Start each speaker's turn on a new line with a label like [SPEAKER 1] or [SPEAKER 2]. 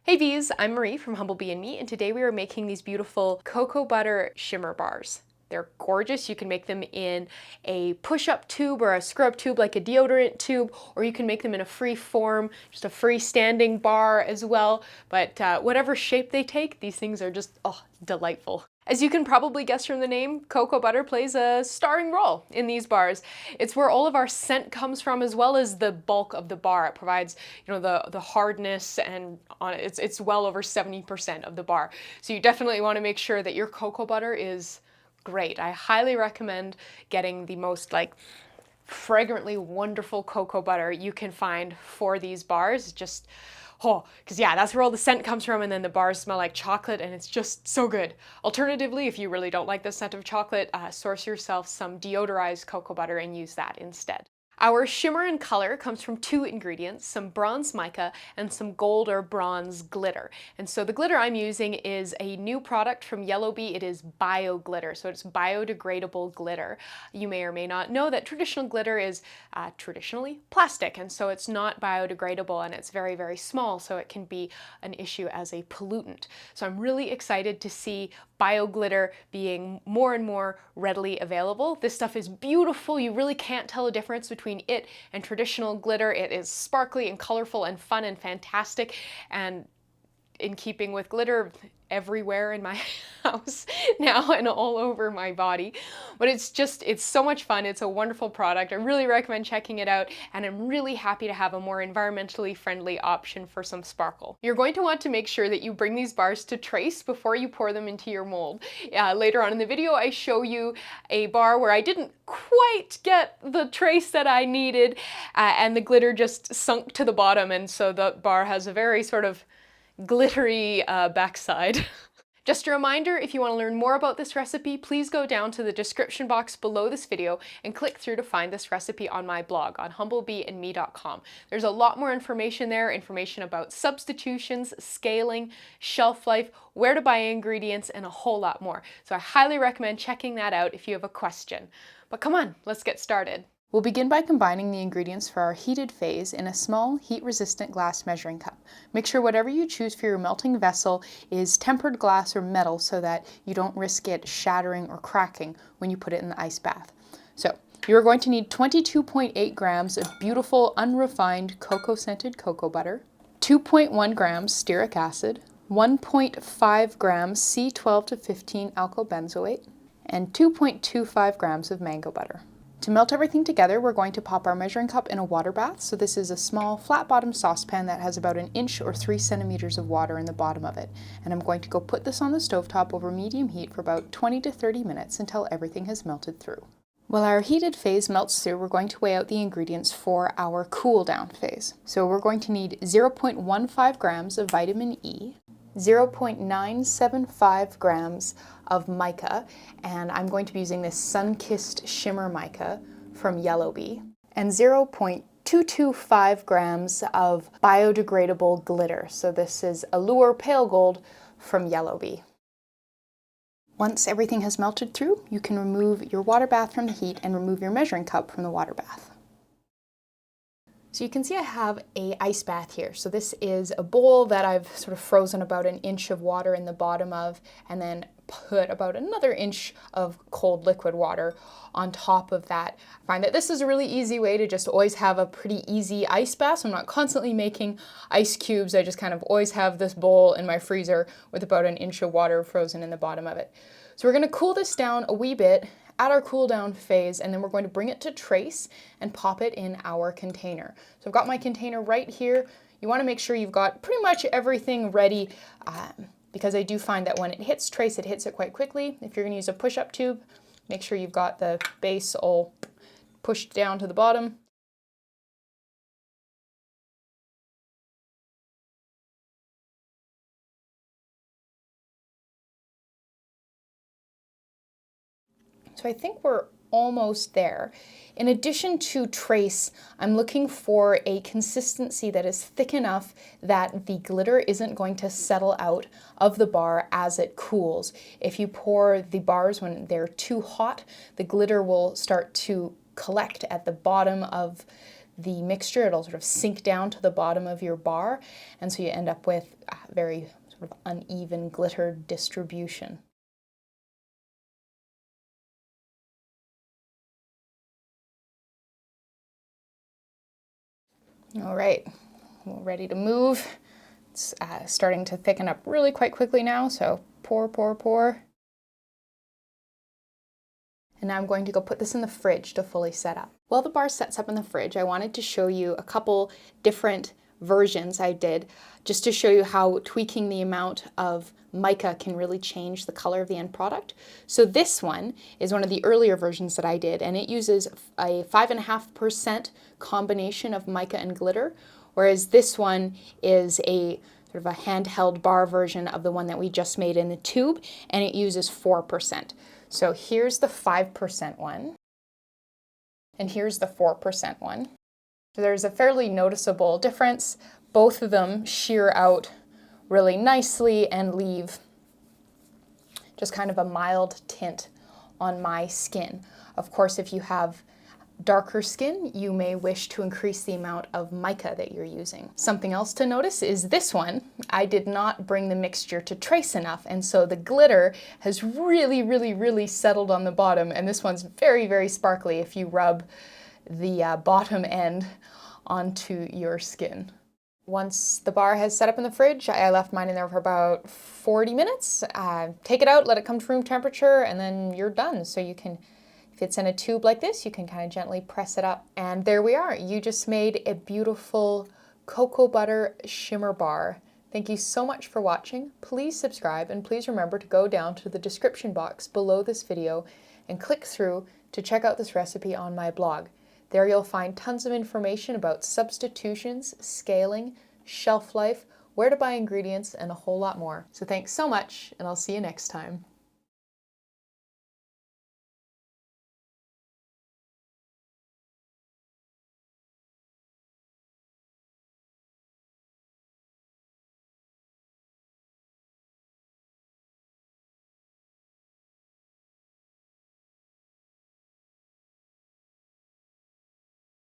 [SPEAKER 1] Hey Bees, I'm Marie from Humblebee and Me, and today we are making these beautiful cocoa butter shimmer bars. They're gorgeous. You can make them in a push-up tube or a scrub tube like a deodorant tube, or you can make them in a free form, just a freestanding bar as well. But whatever shape they take, these things are just, delightful. As you can probably guess from the name, cocoa butter plays a starring role in these bars. It's where all of our scent comes from, as well as the bulk of the bar. It provides, the hardness, and it's well over 70% of the bar. So you definitely want to make sure that your cocoa butter is great. I highly recommend getting the most fragrantly wonderful cocoa butter you can find for these bars. Because that's where all the scent comes from, and then the bars smell like chocolate, and it's just so good. Alternatively, if you really don't like the scent of chocolate, source yourself some deodorized cocoa butter and use that instead. Our shimmer and color comes from two ingredients, some bronze mica and some gold or bronze glitter. And so the glitter I'm using is a new product from Humblebee. It is bio glitter, so it's biodegradable glitter. You may or may not know that traditional glitter is traditionally plastic, and so it's not biodegradable, and it's very, very small, so it can be an issue as a pollutant. So I'm really excited to see bio glitter being more and more readily available. This stuff is beautiful. You really can't tell a difference between it and traditional glitter. It is sparkly and colorful and fun and fantastic, and in keeping with glitter everywhere in my house now and all over my body. But it's so much fun. It's a wonderful product. I really recommend checking it out, and I'm really happy to have a more environmentally friendly option for some sparkle. You're going to want to make sure that you bring these bars to trace before you pour them into your mold. Later on in the video, I show you a bar where I didn't quite get the trace that I needed, and the glitter just sunk to the bottom, and so the bar has a very sort of glittery backside. Just a reminder, if you want to learn more about this recipe, please go down to the description box below this video and click through to find this recipe on my blog on humblebeeandme.com. There's a lot more information there, information about substitutions, scaling, shelf life, where to buy ingredients, and a whole lot more. So I highly recommend checking that out if you have a question. But come on, let's get started. We'll begin by combining the ingredients for our heated phase in a small, heat-resistant glass measuring cup. Make sure whatever you choose for your melting vessel is tempered glass or metal so that you don't risk it shattering or cracking when you put it in the ice bath. So, you're going to need 22.8 grams of beautiful, unrefined cocoa-scented cocoa butter, 2.1 grams stearic acid, 1.5 grams C12 to 15 alkyl benzoate, and 2.25 grams of mango butter. To melt everything together, we're going to pop our measuring cup in a water bath. So this is a small flat-bottom saucepan that has about 1 inch or 3 centimeters of water in the bottom of it. And I'm going to go put this on the stovetop over medium heat for about 20 to 30 minutes until everything has melted through. While our heated phase melts through, we're going to weigh out the ingredients for our cool down phase. So we're going to need 0.15 grams of vitamin E, 0.975 grams of mica, and I'm going to be using this sun-kissed shimmer mica from Humblebee, and 0.225 grams of biodegradable glitter. So this is Allure Pale Gold from Humblebee. Once everything has melted through, you can remove your water bath from the heat and remove your measuring cup from the water bath. So you can see I have an ice bath here. So this is a bowl that I've sort of frozen about 1 inch of water in the bottom of, and then put about another inch of cold liquid water on top of that. I find that this is a really easy way to just always have a pretty easy ice bath. So I'm not constantly making ice cubes. I just kind of always have this bowl in my freezer with about 1 inch of water frozen in the bottom of it. So we're going to cool this down a wee bit at our cool down phase, and then we're going to bring it to trace and pop it in our container. So I've got my container right here. You want to make sure you've got pretty much everything ready, because I do find that when it hits trace, it hits it quite quickly. If you're going to use a push-up tube, make sure you've got the base all pushed down to the bottom. So I think we're almost there. In addition to trace, I'm looking for a consistency that is thick enough that the glitter isn't going to settle out of the bar as it cools. If you pour the bars when they're too hot, the glitter will start to collect at the bottom of
[SPEAKER 2] the mixture, it'll sort of sink down to the bottom of your bar, and so you end up with a very sort of uneven glitter distribution. All right, we're ready to move. It's starting to thicken up really quite quickly now, so pour, pour, pour. And now I'm going to go put this in the fridge to fully set up. While the bar sets up in the fridge, I wanted to show you a couple different versions I did, just to show you how tweaking the amount of mica can really change the color of the end product. So this one is one of the earlier versions that I did, and it uses a 5.5% combination of mica and glitter, whereas this one is a sort of a handheld bar version of the one that we just made in the tube, and it uses 4%. So here's the 5% one, and here's the 4% one. So there's a fairly noticeable difference. Both of them shear out really nicely and leave just kind of a mild tint on my skin. Of course, if you have darker skin, you may wish to increase the amount of mica that you're using. Something else to notice is this one. I did not bring the mixture to trace enough, and so the glitter has really settled on the bottom, and this one's very sparkly if you rub the bottom end onto your skin. Once the bar has set up in the fridge, I left mine in there for about 40 minutes. Take it out, let it come to room temperature, and then you're done. So you can, if it's in a tube like this, you can kind of gently press it up. And there we are. You just made a beautiful cocoa butter shimmer bar. Thank you so much for watching. Please subscribe, and please remember to go down to the description box below this video and click through to check out this recipe on my blog. There you'll find tons of information about substitutions, scaling, shelf life, where to buy ingredients, and a whole lot more. So thanks so much, and I'll see you next time.